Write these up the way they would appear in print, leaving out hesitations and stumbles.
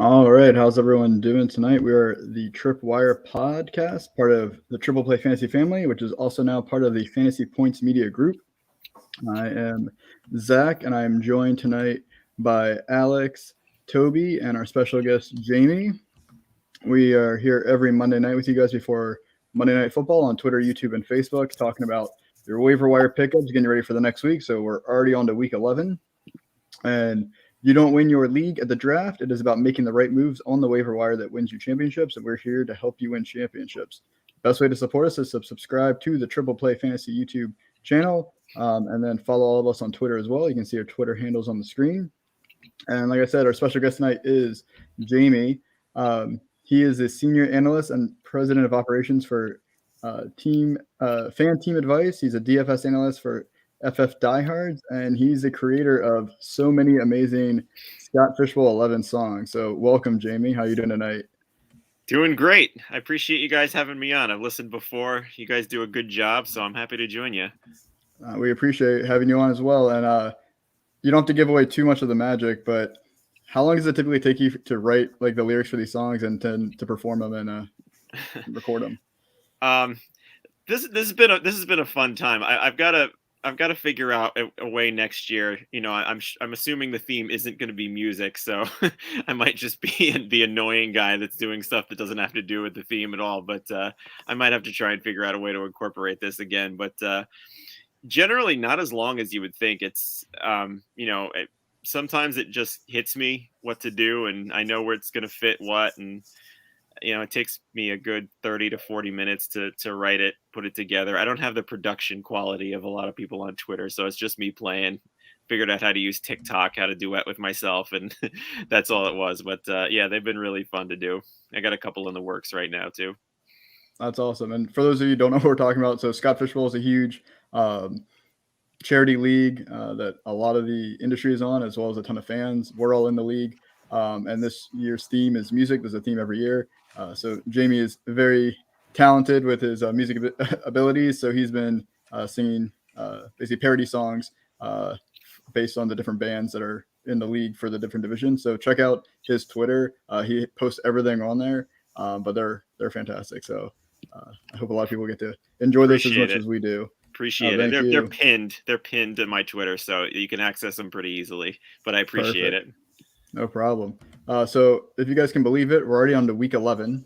All right, how's everyone doing tonight? We are the Tripwire podcast, part of the Triple Play Fantasy family, which is also now part of the Fantasy Points Media Group. I am Zach, and I am joined tonight by Alex, Tobe, and our special guest, Jamie. We are here every Monday night with you guys before Monday Night Football on Twitter, YouTube, and Facebook, talking about your waiver wire pickups, getting ready for the next week. So we're already on to week 11. And you don't win your league at the draft. It is about making the right moves on the waiver wire that wins you championships, and we're here to help you win championships. Best way to support us is to subscribe to the Triple Play Fantasy YouTube channel, and then follow all of us on Twitter as well. You can see our Twitter handles on the screen. And like I said, our special guest tonight is Jamie. He is a senior analyst and president of operations for fan team advice. He's a DFS analyst for FF Diehards, and he's the creator of so many amazing Scott Fishbowl 11 songs. So welcome, Jamie. How you doing tonight? Doing great. I appreciate you guys having me on. I've listened before. You guys do a good job, so I'm happy to join you. We appreciate having you on as well. And you don't have to give away too much of the magic, but how long does it typically take you to write like the lyrics for these songs and to perform them and record them? This has been a fun time. I've got to figure out a way next year. You know, I'm assuming the theme isn't going to be music, so I might just be the annoying guy that's doing stuff that doesn't have to do with the theme at all. But I might have to try and figure out a way to incorporate this again. But generally, not as long as you would think. It's sometimes it just hits me what to do, and I know where it's going to fit what, and it takes me a good 30 to 40 minutes to write it, put it together. I don't have the production quality of a lot of people on Twitter, so it's just me playing, figured out how to use TikTok, how to duet with myself, and that's all it was. But yeah, they've been really fun to do. I got a couple in the works right now too. That's awesome. And for those of you who don't know what we're talking about, so Scott Fishbowl is a huge charity league that a lot of the industry is on, as well as a ton of fans. We're all in the league. And this year's theme is music. There's a theme every year. So Jamie is very talented with his music abilities. So he's been singing basically parody songs based on the different bands that are in the league for the different divisions. So check out his Twitter. He posts everything on there, but they're fantastic. So I hope a lot of people get to enjoy this as much as we do. Appreciate it. They're pinned. They're pinned to my Twitter, so you can access them pretty easily. But I appreciate it. No problem. So if you guys can believe it, we're already on to week 11,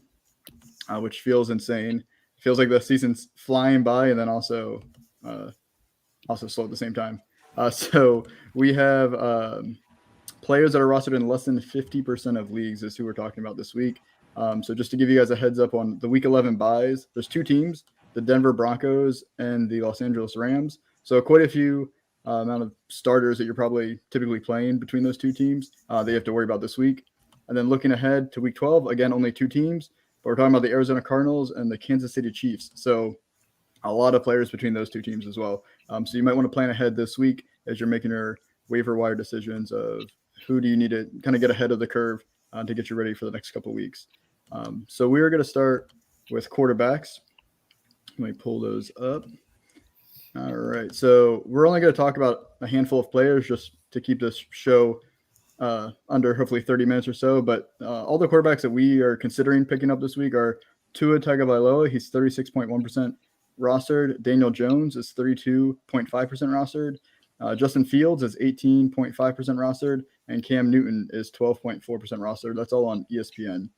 which feels insane. It feels like the season's flying by, and then also slow at the same time. So we have players that are rostered in less than 50% of leagues is who we're talking about this week. So just to give you guys a heads up on the week 11 buys, there's two teams, the Denver Broncos and the Los Angeles Rams. So quite a few amount of starters that you're probably typically playing between those two teams that you have to worry about this week. And then looking ahead to week 12, again, only two teams, but we're talking about the Arizona Cardinals and the Kansas City Chiefs. So a lot of players between those two teams as well. So you might want to plan ahead this week as you're making your waiver wire decisions of who do you need to kind of get ahead of the curve to get you ready for the next couple of weeks. So we're going to start with quarterbacks. Let me pull those up. All right. So we're only going to talk about a handful of players just to keep this show under hopefully 30 minutes or so. But all the quarterbacks that we are considering picking up this week are Tua Tagovailoa. He's 36.1% rostered. Daniel Jones is 32.5% rostered. Justin Fields is 18.5% rostered. And Cam Newton is 12.4% rostered. That's all on ESPN.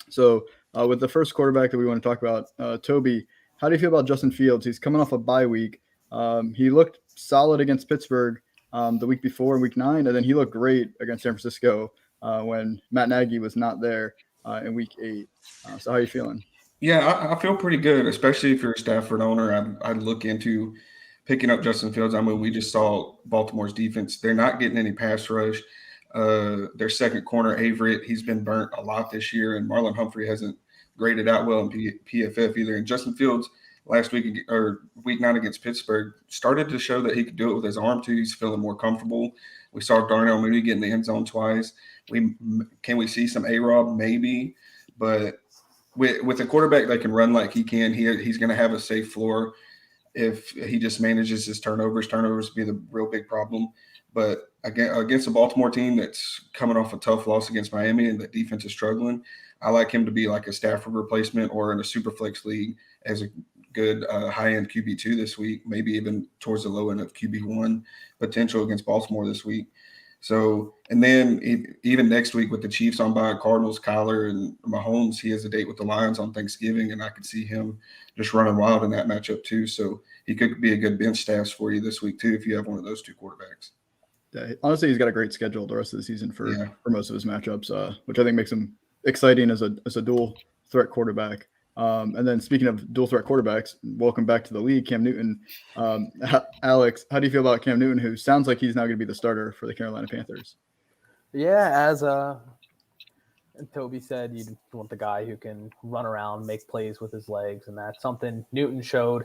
So with the first quarterback that we want to talk about, Tobe, how do you feel about Justin Fields? He's coming off a bye week. He looked solid against Pittsburgh the week before in week 9, and then he looked great against San Francisco when Matt Nagy was not there in week 8. So how are you feeling? Yeah, I feel pretty good, especially if you're a Stafford owner. I'd look into picking up Justin Fields. I mean, we just saw Baltimore's defense. They're not getting any pass rush. Their second corner, Averett, he's been burnt a lot this year, and Marlon Humphrey hasn't graded out well in PFF either. And Justin Fields last week or week 9 against Pittsburgh started to show that he could do it with his arm too. He's feeling more comfortable. We saw Darnell Mooney get in the end zone twice. Can we see some A-Rob? Maybe, but with a quarterback that can run like he can, he's going to have a safe floor if he just manages his turnovers. Turnovers be the real big problem. But against a Baltimore team that's coming off a tough loss against Miami and the defense is struggling. I like him to be like a Stafford replacement or in a super flex league as a good high-end QB2 this week, maybe even towards the low end of QB1 potential against Baltimore this week. So, and then even next week with the Chiefs on by Cardinals, Kyler and Mahomes, he has a date with the Lions on Thanksgiving, and I could see him just running wild in that matchup too. So he could be a good bench stash for you this week too if you have one of those two quarterbacks. Yeah, honestly, he's got a great schedule the rest of the season for most of his matchups, which I think makes him exciting as a dual threat quarterback. And then speaking of dual threat quarterbacks, welcome back to the league, Cam Newton. Alex, how do you feel about Cam Newton, who sounds like he's now going to be the starter for the Carolina Panthers? Yeah, as Tobe said, you want the guy who can run around, make plays with his legs, and that's something Newton showed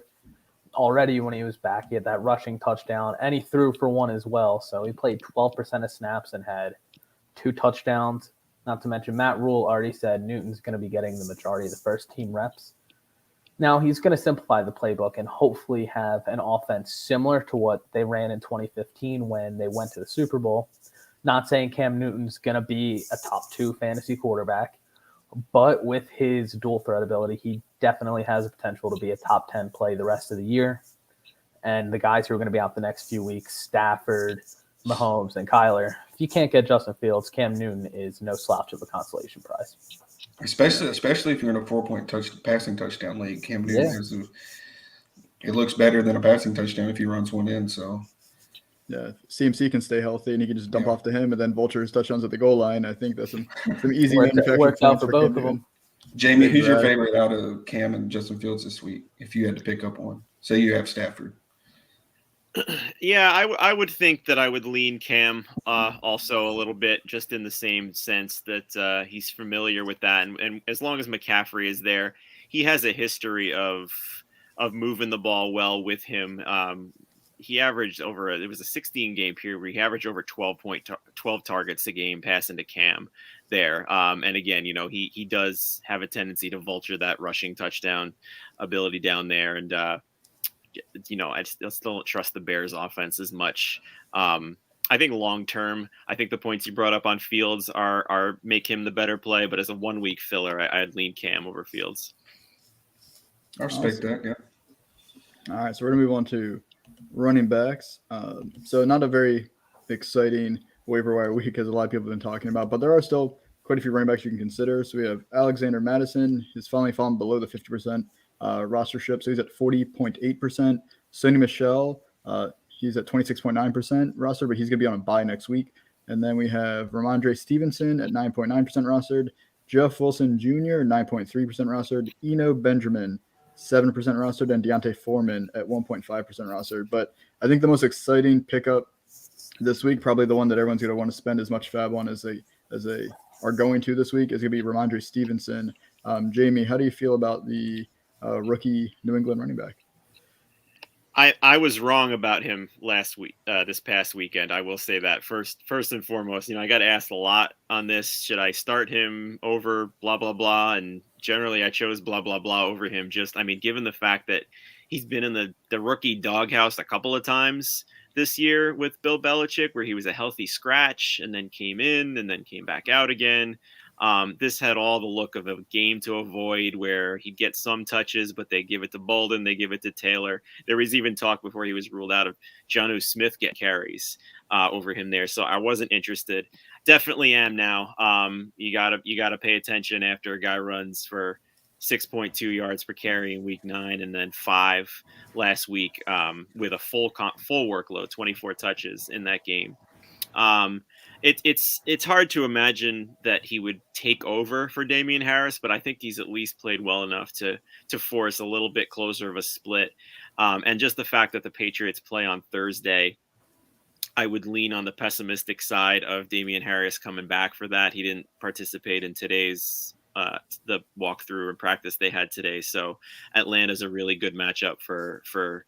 already when he was back. He had that rushing touchdown, and he threw for one as well. So he played 12% of snaps and had 2 touchdowns. Not to mention, Matt Rule already said Newton's going to be getting the majority of the first team reps. Now, he's going to simplify the playbook and hopefully have an offense similar to what they ran in 2015 when they went to the Super Bowl. Not saying Cam Newton's going to be a top 2 fantasy quarterback, but with his dual threat ability, he definitely has the potential to be a top 10 play the rest of the year. And the guys who are going to be out the next few weeks, Stafford, Mahomes, and Kyler, if you can't get Justin Fields, Cam Newton is no slouch of a consolation prize. Especially if you're in a 4-point passing touchdown league, Cam Newton it looks better than a passing touchdown if he runs one in. So, yeah, CMC can stay healthy and he can just dump off to him and then vulture his touchdowns at the goal line. I think that's some easy manufacturing works out for both Cam of them. Jamie, who's your favorite out of Cam and Justin Fields this week? If you had to pick up one, say you have Stafford. Yeah, I would think that I would lean Cam also a little bit, just in the same sense that he's familiar with that, and as long as McCaffrey is there, he has a history of moving the ball well with him. He averaged it was a 16-game period where he averaged over 12 targets a game passing to Cam there. And again, he does have a tendency to vulture that rushing touchdown ability down there, and I still don't trust the Bears offense as much. I think long term, I think the points you brought up on Fields are make him the better play, but as a 1-week filler, I'd lean Cam over Fields. I respect that. Yeah. All right, so we're gonna move on to running backs. So not a very exciting waiver wire week as a lot of people have been talking about, but there are still quite a few running backs you can consider. So we have Alexander Madison. He's finally fallen below the 50% rostership, so he's at 40.8%. Sony Michel, he's at 26.9% roster, but he's going to be on a bye next week. And then we have Ramondre Stevenson at 9.9% rostered, Jeff Wilson Jr. 9.3% rostered, Eno Benjamin 7% rostered, and Deante Foreman at 1.5% rostered. But I think the most exciting pickup this week, probably the one that everyone's going to want to spend as much fab on as they are going to this week, is going to be Ramondre Stevenson. Jamie, how do you feel about the rookie New England running back? I was wrong about him last week, this past weekend. I will say that first and foremost. I got asked a lot on this. Should I start him over blah, blah, blah? And generally I chose blah, blah, blah over him. Given the fact that he's been in the rookie doghouse a couple of times this year with Bill Belichick, where he was a healthy scratch and then came in and then came back out again. This had all the look of a game to avoid, where he'd get some touches, but they give it to Bolden, they give it to Taylor. There was even talk before he was ruled out of Jonnu Smith get carries over him there. So I wasn't interested. Definitely am now. You gotta pay attention after a guy runs for 6.2 yards per carry in week 9 and then 5 last week with a full workload, 24 touches in that game. It's hard to imagine that he would take over for Damian Harris, but I think he's at least played well enough to force a little bit closer of a split. And just the fact that the Patriots play on Thursday, I would lean on the pessimistic side of Damian Harris coming back for that. He didn't participate in today's the walkthrough and practice they had today. So Atlanta's a really good matchup for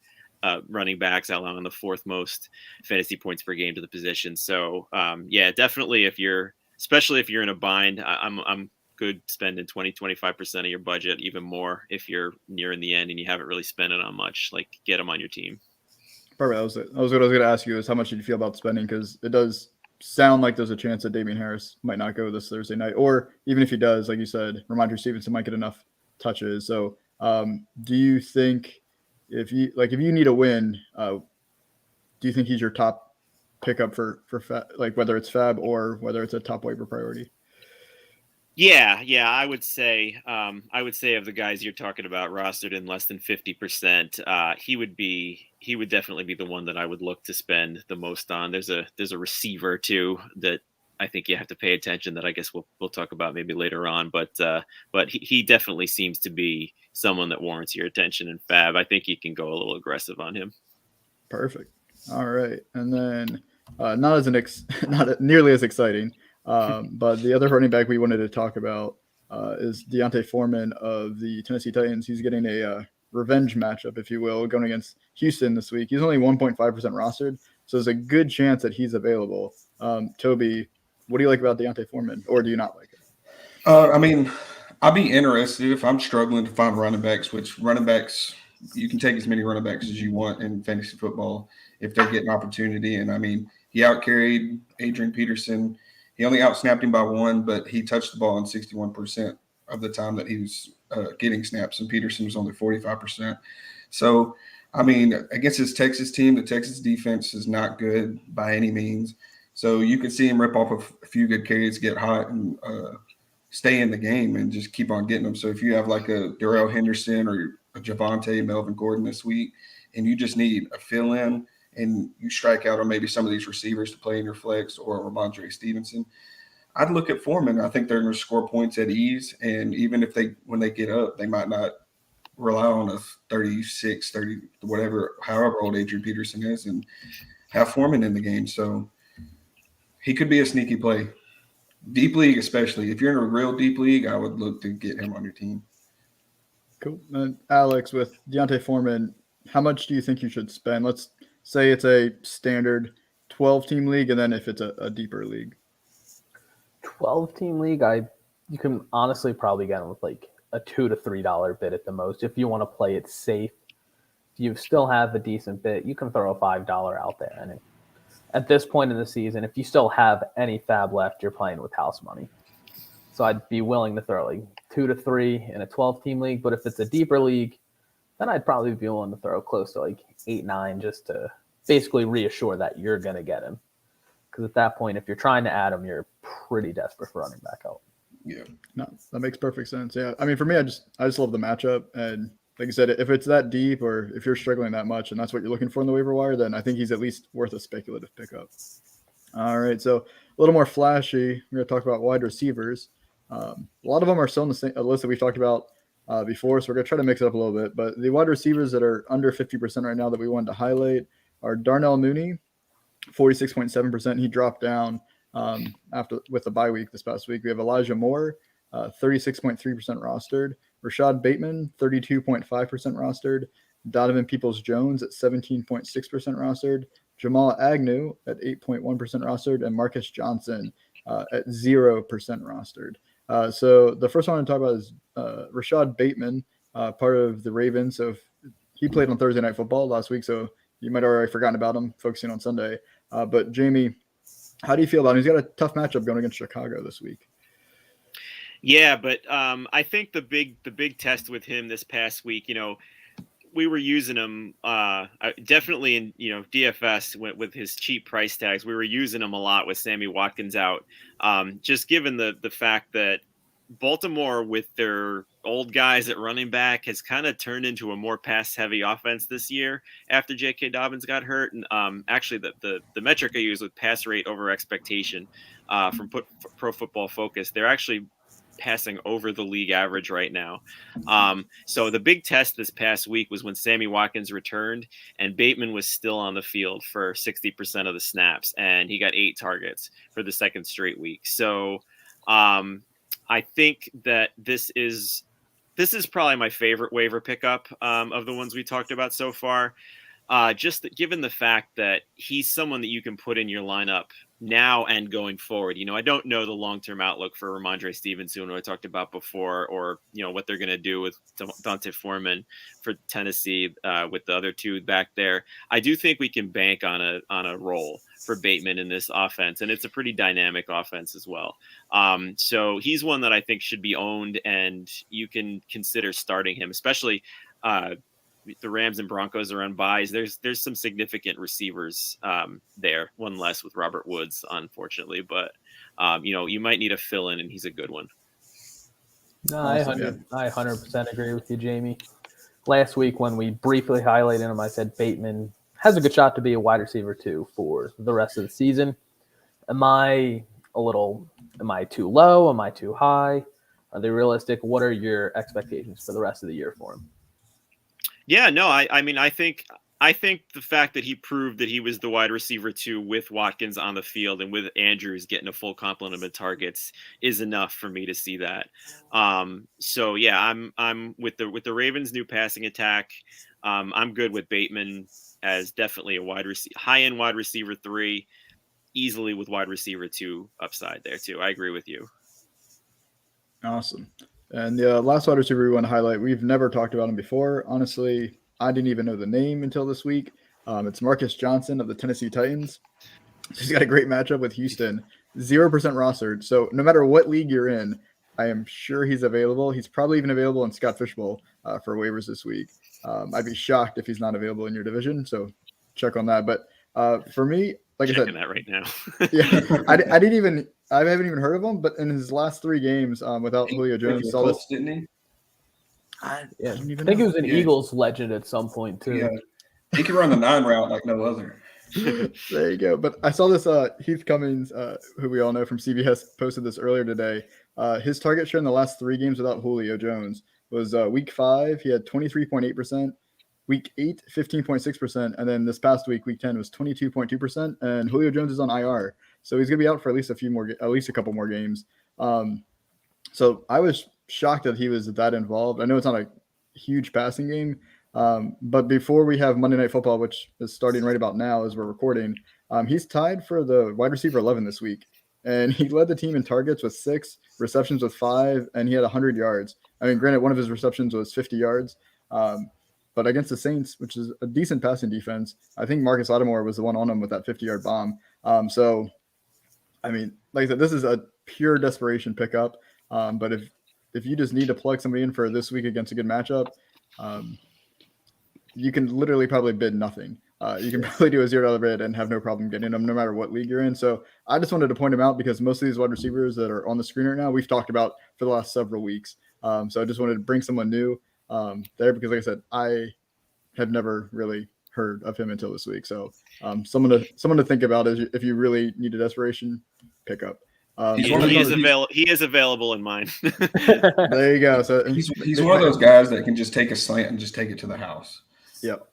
running backs, allowing the 4th most fantasy points per game to the position. So definitely especially if you're in a bind, I'm good spending 20-25% of your budget, even more if you're nearing the end and you haven't really spent it on much. Like, get them on your team. Perfect. That was it. That was what I was going to ask you is how much did you feel about spending? Because it does sound like there's a chance that Damian Harris might not go this Thursday night, or even if he does, like you said, Ramondre Stevenson might get enough touches. So, do you think if you need a win, do you think he's your top pickup for like whether it's Fab or whether it's a top waiver priority? Yeah, I would say of the guys you're talking about rostered in less than 50%, he would definitely be the one that I would look to spend the most on. There's a receiver too that I think you have to pay attention, that I guess we'll talk about maybe later on, but he definitely seems to be someone that warrants your attention in Fab. I think you can go a little aggressive on him. Perfect. All right, and then not nearly as exciting. But the other running back we wanted to talk about is Deante Foreman of the Tennessee Titans. He's getting a revenge matchup, if you will, going against Houston this week. He's only 1.5% rostered, so there's a good chance that he's available. Toby, what do you like about Deante Foreman, or do you not like it? I mean, I'd be interested if I'm struggling to find running backs, you can take as many running backs as you want in fantasy football if they're getting opportunity. And I mean, he outcarried Adrian Peterson. He only outsnapped him by 1, but he touched the ball in 61% of the time that he was getting snaps, and Peterson was only 45%. So, I mean, against his Texas team, the Texas defense is not good by any means. So you can see him rip off a few good carries, get hot, and stay in the game and just keep on getting them. So if you have like a Darrell Henderson or a Javonte, Melvin Gordon this week, and you just need a fill-in, and you strike out on maybe some of these receivers to play in your flex or Ramondre Stevenson, I'd look at Foreman. I think they're going to score points at ease. And even if when they get up, they might not rely on a 36, 30, whatever, however old Adrian Peterson is, and have Foreman in the game. So he could be a sneaky play. Deep league, especially. If you're in a real deep league, I would look to get him on your team. Cool. And Alex, with Deante Foreman, how much do you think you should spend? Let's say it's a standard 12-team league, and then if it's a deeper league. 12-team league, you can honestly probably get them with like a $2 to $3 bid at the most. If you want to play it safe, if you still have a decent bid, you can throw a $5 out there. And at this point in the season, if you still have any fab left, you're playing with house money. So I'd be willing to throw like 2 to 3 in a 12-team league. But if it's a deeper league, then I'd probably be willing to throw close to like 8, 9 just to basically reassure that you're going to get him. Because at that point, if you're trying to add him, you're pretty desperate for running back help. Yeah, no, that makes perfect sense. Yeah, I mean, for me, I just love the matchup, and like I said, if it's that deep or if you're struggling that much, and that's what you're looking for in the waiver wire, then I think he's at least worth a speculative pickup. All right, so a little more flashy. We're going to talk about wide receivers. A lot of them are still in the same list that we've talked about before, so we're going to try to mix it up a little bit. But the wide receivers that are under 50% right now that we wanted to highlight are Darnell Mooney, 46.7%. He dropped down with the bye week this past week. We have Elijah Moore, 36.3% rostered. Rashad Bateman, 32.5% rostered. Donovan Peoples-Jones at 17.6% rostered. Jamal Agnew at 8.1% rostered. And Marcus Johnson at 0% rostered. So the first one I want to talk about is Rashad Bateman, part of the Ravens. So he played on Thursday Night Football last week, so you might have already forgotten about him, focusing on Sunday. But Jamie, how do you feel about him? He's got a tough matchup going against Chicago this week. Yeah, but I think the big test with him this past week, we were using him definitely in DFS with his cheap price tags. We were using him a lot with Sammy Watkins out, just given the fact that Baltimore with their old guys at running back has kind of turned into a more pass-heavy offense this year after J.K. Dobbins got hurt. And actually, the metric I use with pass rate over expectation from Pro Football Focus, they're actually passing over the league average right now. So the big test this past week was when Sammy Watkins returned and Bateman was still on the field for 60% of the snaps, and he got 8 targets for the second straight week. So I think that this is probably my favorite waiver pickup of the ones we talked about so far. given the fact that he's someone that you can put in your lineup now and going forward. I don't know the long-term outlook for Ramondre Stevenson, who I talked about before, or, what they're going to do with Deante Foreman for Tennessee with the other two back there. I do think we can bank on a role for Bateman in this offense, and it's a pretty dynamic offense as well. So he's one that I think should be owned, and you can consider starting him, especially the Rams and Broncos are on buys. There's some significant receivers there. One less with Robert Woods, unfortunately, but you might need a fill-in, and he's a good one. No, I 100% agree with you, Jamie. Last week when we briefly highlighted him, I said Bateman has a good shot to be a wide receiver too for the rest of the season. Am I too low? Am I too high? Are they realistic? What are your expectations for the rest of the year for him? Yeah, no, I mean, I think the fact that he proved that he was the wide receiver 2 with Watkins on the field and with Andrews getting a full complement of targets is enough for me to see that. So yeah, I'm with the Ravens' new passing attack. I'm good with Bateman as definitely a high-end wide receiver 3, easily with wide receiver 2 upside there too. I agree with you. Awesome. And the last wide receiver we want to highlight, we've never talked about him before. Honestly, I didn't even know the name until this week. It's Marcus Johnson of the Tennessee Titans. He's got a great matchup with Houston, 0% rostered. So no matter what league you're in, I am sure he's available. He's probably even available in Scott Fishbowl for waivers this week. I'd be shocked if he's not available in your division. So check on that. But for me, like Checking I said, that right now. yeah, I haven't even heard of him, but in his last 3 games without Julio Jones, Colts, didn't he? I think he was an Eagles legend at some point too. Yeah. He can run the 9 route like no other. There you go. But I saw this Heath Cummings, who we all know from CBS, posted this earlier today. His target share in the last 3 games without Julio Jones was week 5, he had 23.8%, week 8, 15.6%, and then this past week, week 10, was 22.2%. And Julio Jones is on IR, so he's gonna be out for at least a couple more games. So I was shocked that he was that involved. I know it's not a huge passing game, but before we have Monday Night Football, which is starting right about now as we're recording, he's tied for the wide receiver 11 this week, and he led the team in targets with 6, receptions with 5, and he had 100 yards. I mean, granted, one of his receptions was 50 yards, but against the Saints, which is a decent passing defense, I think Marcus Lattimore was the one on him with that 50-yard bomb. So, I mean, like I said, this is a pure desperation pickup. But if you just need to plug somebody in for this week against a good matchup, you can literally probably bid nothing. You can probably do a $0 bid and have no problem getting them no matter what league you're in. So I just wanted to point them out because most of these wide receivers that are on the screen right now, we've talked about for the last several weeks. So I just wanted to bring someone new there because, like I said, I have never really heard of him until this week. So someone to think about is if you really need a desperation pickup. He is available in mine. There you go. So he's one of those guys that can just take a slant and just take it to the house. Yep.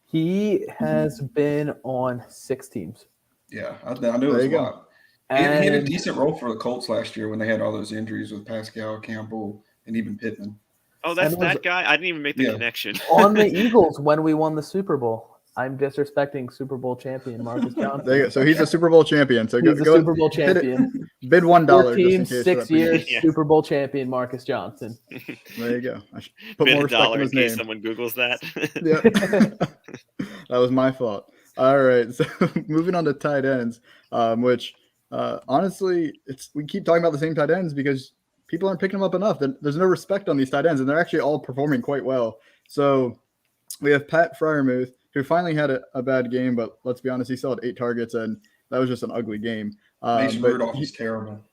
He has been on 6 teams. Yeah, I knew it was a lot. He had a decent role for the Colts last year when they had all those injuries with Pascal, Campbell, and even Pittman. Oh, that's that guy? I didn't even make the connection. On the Eagles when we won the Super Bowl. I'm disrespecting Super Bowl champion Marcus Johnson. There you go. So he's a Super Bowl champion. So he's a Super Bowl champion. Bid $1. 4 teams, 6 years, Super Bowl champion Marcus Johnson. There you go. I should put bid more respect on his name. Someone Googles that. Yeah. That was my fault. All right. So moving on to tight ends, which honestly, we keep talking about the same tight ends because people aren't picking them up enough. There's no respect on these tight ends, and they're actually all performing quite well. So we have Pat Friarmuth, who finally had a bad game, but let's be honest, he still had 8 targets, and that was just an ugly game. Mason Rudolph is terrible.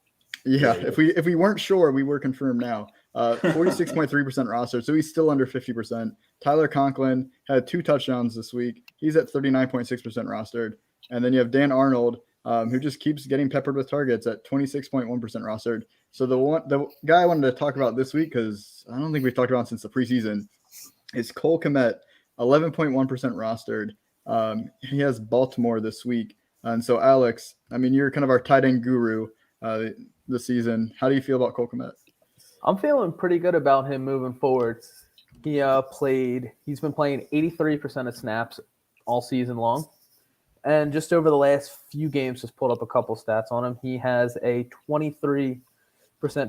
Yeah, if we weren't sure, we were confirmed now. 46.3% roster, so he's still under 50%. Tyler Conklin had 2 touchdowns this week. He's at 39.6% rostered. And then you have Dan Arnold, who just keeps getting peppered with targets at 26.1% rostered. So the guy I wanted to talk about this week, because I don't think we've talked about him since the preseason, is Cole Kmet, 11.1% rostered. He has Baltimore this week. And so, Alex, I mean, you're kind of our tight end guru this season. How do you feel about Cole Kmet? I'm feeling pretty good about him moving forward. He's been playing 83% of snaps all season long. And just over the last few games, just pulled up a couple stats on him. He has a 23%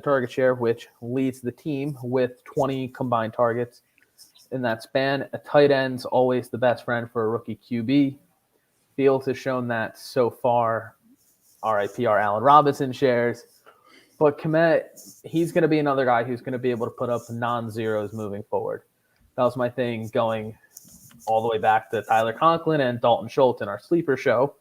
target share, which leads the team with 20 combined targets in that span. A tight end's always the best friend for a rookie QB. Fields has shown that so far. RIP our Allen Robinson shares. But Kmet, he's going to be another guy who's going to be able to put up non-zeros moving forward. That was my thing going all the way back to Tyler Conklin and Dalton Schultz in our sleeper show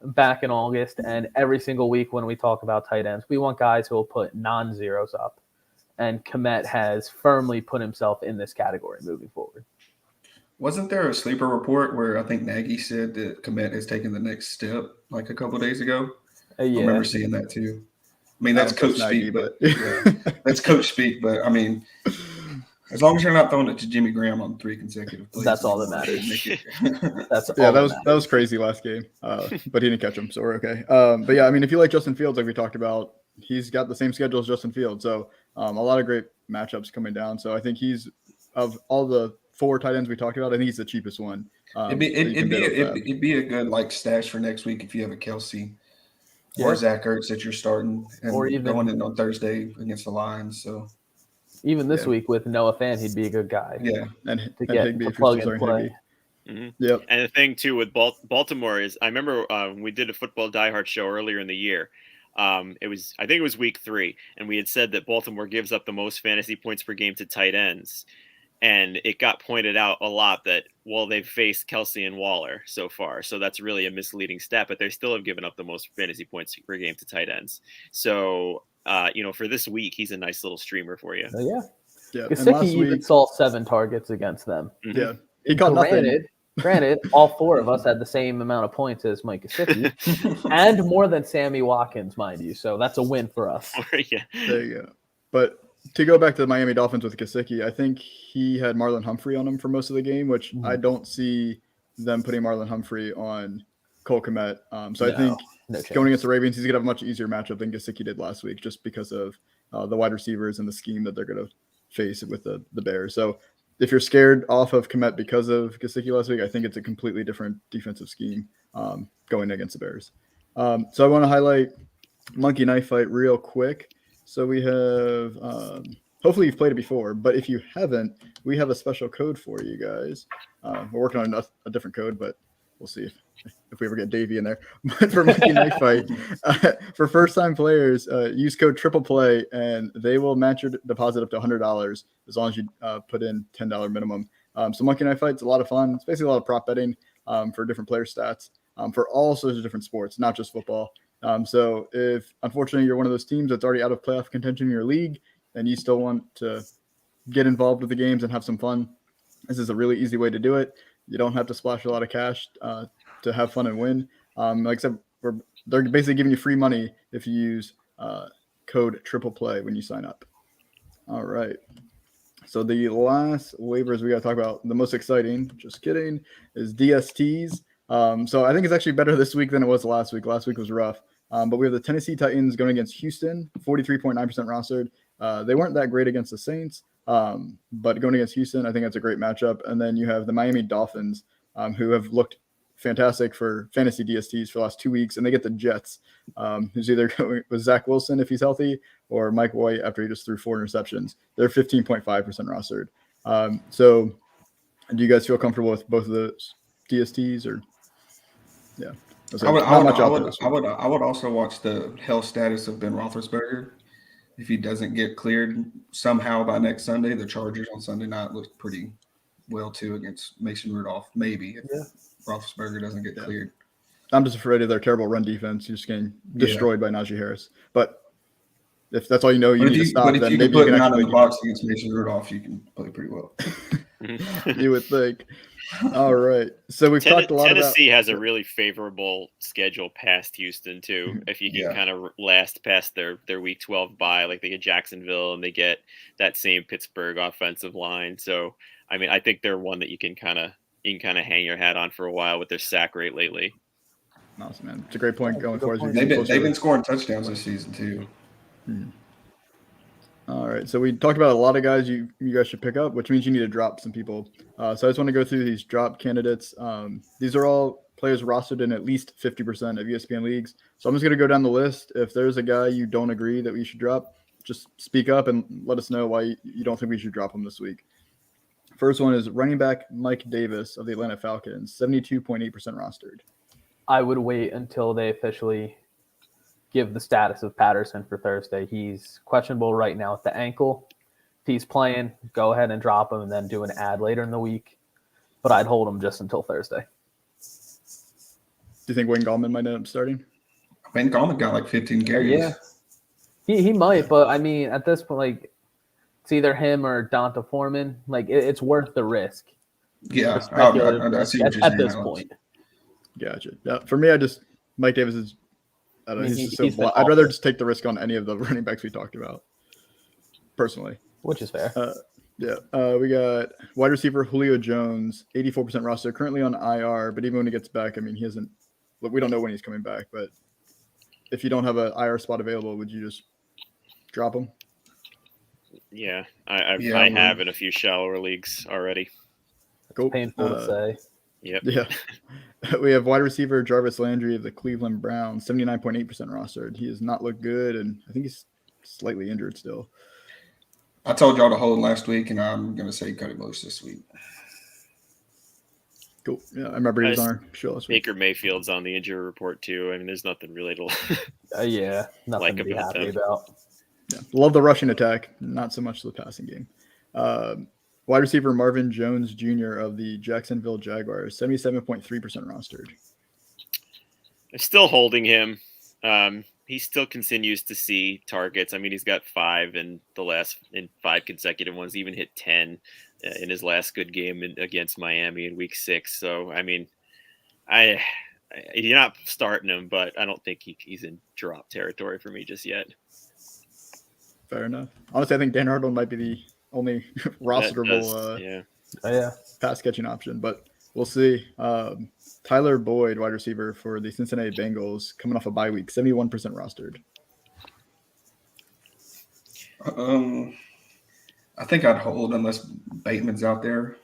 back in August. And every single week when we talk about tight ends, we want guys who will put non-zeros up. And Kmet has firmly put himself in this category moving forward. Wasn't there a sleeper report where I think Nagy said that Kmet has taken the next step like a couple of days ago? Yeah. I remember seeing that too. I mean, that's coach speak, but that's coach speak. But I mean, as long as you're not throwing it to Jimmy Graham on 3 consecutive plays, that's all that matters. That was crazy last game, but he didn't catch him, so we're okay. But yeah, I mean, if you like Justin Fields, like we talked about, he's got the same schedule as Justin Fields, so a lot of great matchups coming down. So I think he's, of all the 4 tight ends we talked about, I think he's the cheapest one. It'd be a good like stash for next week if you have a Kelsey or Zach Ertz that you're starting, and or even going in on Thursday against the Lions. So even this week with Noah Fant, he'd be a good guy. Yeah, and get to plug and play. Mm-hmm. Yep. And the thing too with Baltimore is, I remember we did a football diehard show earlier in the year. I think it was week 3, and we had said that Baltimore gives up the most fantasy points per game to tight ends. And it got pointed out a lot that, well, they've faced Kelsey and Waller so far. So that's really a misleading stat, but they still have given up the most fantasy points per game to tight ends. So, for this week, he's a nice little streamer for you. Yeah. Gesicki even saw 7 targets against them. Mm-hmm. Yeah. He caught nothing. Granted, all 4 of us had the same amount of points as Mike Gesicki and more than Sammy Watkins, mind you. So that's a win for us. Yeah. There you go. But to go back to the Miami Dolphins with Gesicki, I think he had Marlon Humphrey on him for most of the game, which I don't see them putting Marlon Humphrey on Cole Kmet. I think going against the Ravens, he's going to have a much easier matchup than Gesicki did last week, just because of the wide receivers and the scheme that they're going to face with the Bears. So if you're scared off of Kmet because of Gesicki last week, I think it's a completely different defensive scheme going against the Bears. So I want to highlight Monkey Knife Fight real quick. So we have, hopefully you've played it before, but if you haven't, we have a special code for you guys. We're working on a different code, but we'll see if we ever get Davey in there. But for Monkey Knife Fight, for first-time players, use code TRIPLEPLAY, and they will match your deposit up to $100 as long as you put in $10 minimum. So Monkey Knife Fight's a lot of fun. It's basically a lot of prop betting for different player stats for all sorts of different sports, not just football. So if unfortunately you're one of those teams that's already out of playoff contention in your league and you still want to get involved with the games and have some fun, this is a really easy way to do it. You don't have to splash a lot of cash to have fun and win. Like I said, they're basically giving you free money if you use code TRIPLEPLAY when you sign up. All right. So the last waivers we got to talk about, the most exciting, just kidding, is DSTs. So I think it's actually better this week than it was last week. Last week was rough. But we have the Tennessee Titans going against Houston, 43.9% rostered. They weren't that great against the Saints, but going against Houston, I think that's a great matchup. And then you have the Miami Dolphins, who have looked fantastic for fantasy DSTs for the last 2 weeks, and they get the Jets, who's either going with Zach Wilson if he's healthy or Mike White after he just threw 4 interceptions. They're 15.5% rostered. So do you guys feel comfortable with both of those DSTs, or yeah? I would also watch the health status of Ben Roethlisberger. If he doesn't get cleared somehow by next Sunday, the Chargers on Sunday night looked pretty well too against Mason Rudolph. Maybe if Roethlisberger doesn't get cleared. I'm just afraid of their terrible run defense. You're just getting destroyed by Najee Harris. But if that's all you know, you need to stop. But if you can put him out in the box against Mason Rudolph, you can play pretty well. You would think. All right. So we've talked a lot about Tennessee has a really favorable schedule past Houston too. If you can kind of last past their week 12 bye, like they get Jacksonville and they get that same Pittsburgh offensive line. So I mean, I think they're one that you can kind of hang your hat on for a while with their sack rate lately. Awesome, man. It's a great point going forward. They've been scoring touchdowns this season too. All right. So we talked about a lot of guys you guys should pick up, which means you need to drop some people. So I just want to go through these drop candidates. These are all players rostered in at least 50% of ESPN leagues. So I'm just going to go down the list. If there's a guy you don't agree that we should drop, just speak up and let us know why you don't think we should drop him this week. First one is running back Mike Davis of the Atlanta Falcons, 72.8% rostered. I would wait until they officially give the status of Patterson for Thursday. He's questionable right now with the ankle. If he's playing, go ahead and drop him and then do an ad later in the week. But I'd hold him just until Thursday. Do you think Wayne Gallman might end up starting? Wayne Gallman got like 15 carries. Yeah. He might, but I mean, at this point, like, it's either him or Deante Foreman. Like, it's worth the risk. Yeah, The speculative I risk see what you're at saying, this Alex. point. Gotcha. Yeah, for me, Mike Davis is. I don't know, he's just he's been I'd rather awful. just take the risk on any of the running backs we talked about. Personally, Which is fair. we got wide receiver Julio Jones, 84% roster, currently on IR. But even when he gets back, I mean, he hasn't. We don't know when he's coming back. But if you don't have an IR spot available, would you just drop him? Yeah, I Yeah, have in a few shallower leagues already. Cool. Painful to say. Yep. Yeah. We have wide receiver Jarvis Landry of the Cleveland Browns, 79.8% rostered. He has not looked good, and I think he's slightly injured still. I told y'all to hold last week, and I'm going to say cut him loose this week. Cool. Yeah, I remember he was on our show last week. Baker Mayfield's on the injury report too. I mean, there's nothing really to Yeah, nothing Like to be about happy them. about. Yeah. Love the rushing attack, not so much the passing game. Wide receiver Marvin Jones Jr. of the Jacksonville Jaguars, 77.3% rostered. I'm still holding him. He still continues to see targets. I mean, he's got 5 in 5 consecutive ones, even hit 10 in his last good game against Miami in week 6. So, I mean, you're not starting him, but I don't think he's in drop territory for me just yet. Fair enough. Honestly, I think Dan Arnold might be the only rosterable pass catching option, but we'll see. Tyler Boyd, wide receiver for the Cincinnati Bengals, coming off a bye week, 71% rostered. I think I'd hold unless Bateman's out there.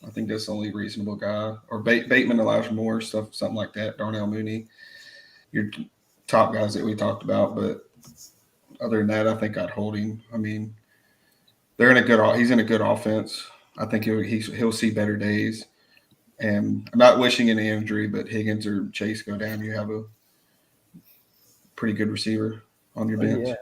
I think that's the only reasonable guy. Or Bateman, Elijah Moore, something like that. Darnell Mooney, your top guys that we talked about. But other than that, I think I'd hold him. I mean, he's in a good offense. I think he'll see better days. And I'm not wishing any injury, but Higgins or Chase go down, you have a pretty good receiver on your bench. Yeah.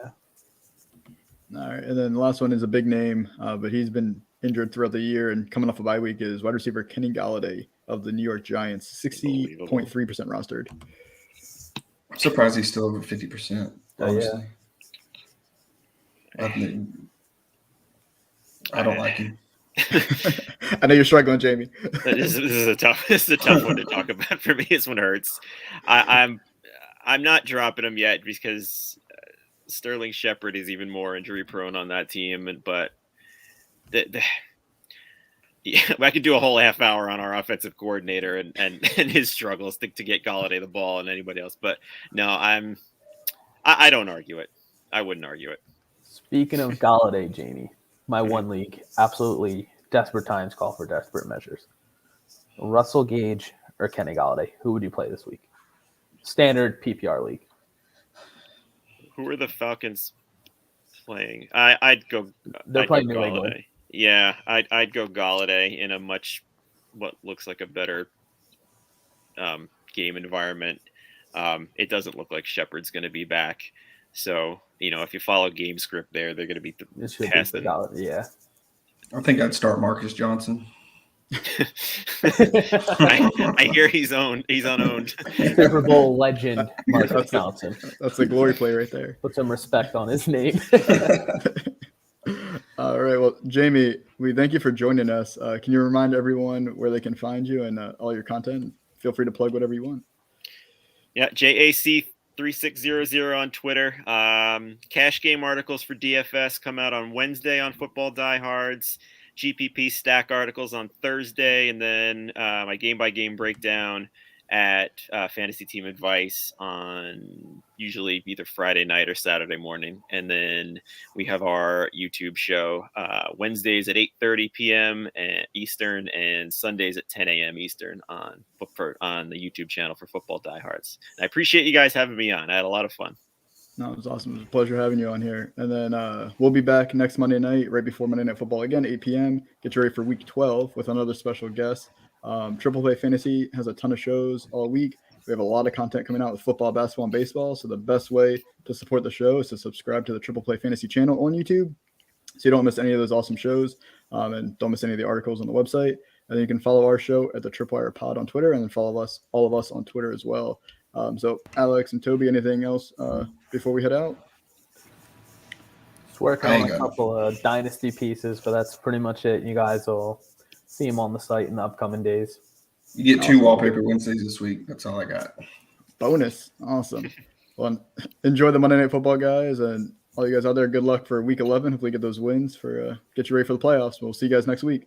All right, and then the last one is a big name, but he's been injured throughout the year, and coming off a bye week is wide receiver Kenny Gallaudet of the New York Giants, 60.3% rostered. I'm surprised he's still over 50%, honestly. I don't like him. I know you're struggling, Jamie. This is a tough one to talk about for me. This one hurts. I'm not dropping him yet because Sterling Shepard is even more injury prone on that team. But I could do a whole half hour on our offensive coordinator and his struggles to get Gallaudet the ball and anybody else. But no, I don't argue it. I wouldn't argue it. Speaking of Gallaudet, Jamie, my one league, absolutely desperate times call for desperate measures. Russell Gage or Kenny Gallaudet, who would you play this week? Standard PPR league. Who are the Falcons playing? I'd go. They're playing New England. Yeah, I'd go Gallaudet in a what looks like a better game environment. It doesn't look like Shepard's going to be back. So, if you follow game script there, they're going to be testing. Yeah. I think I'd start Marcus Johnson. I hear he's unowned. Super Bowl legend Marcus Johnson. That's a glory play right there. Put some respect on his name. All right. Well, Jamie, we thank you for joining us. Can you remind everyone where they can find you and all your content? Feel free to plug whatever you want. Yeah, JAC3600 on Twitter. Cash game articles for DFS come out on Wednesday on Football Diehards. GPP stack articles on Thursday, and then my game-by-game breakdown at Fantasy Team Advice on usually either Friday night or Saturday morning. And then we have our YouTube show Wednesdays at 8:30 p.m. Eastern and Sundays at 10 a.m. Eastern on the YouTube channel for Football Diehards. And I appreciate you guys having me on. I had a lot of fun. No, it was awesome. It was a pleasure having you on here. And then we'll be back next Monday night, right before Monday Night Football again, 8 p.m. Get you ready for Week 12 with another special guest. Triple Play Fantasy has a ton of shows all week. We have a lot of content coming out with football, basketball, and baseball. So the best way to support the show is to subscribe to the Triple Play Fantasy channel on YouTube so you don't miss any of those awesome shows and don't miss any of the articles on the website. And then you can follow our show at the Tripwire Pod on Twitter and then follow all of us on Twitter as well. So Alex and Toby, anything else before we head out? Just working on a couple of dynasty pieces, but that's pretty much it. You guys will see them on the site in the upcoming days. You get 2 wallpaper Wednesdays this week. That's all I got. Bonus. Awesome. Well, enjoy the Monday Night Football, guys, and all you guys out there, good luck for Week 11. Hopefully get those wins for get you ready for the playoffs. We'll see you guys next week.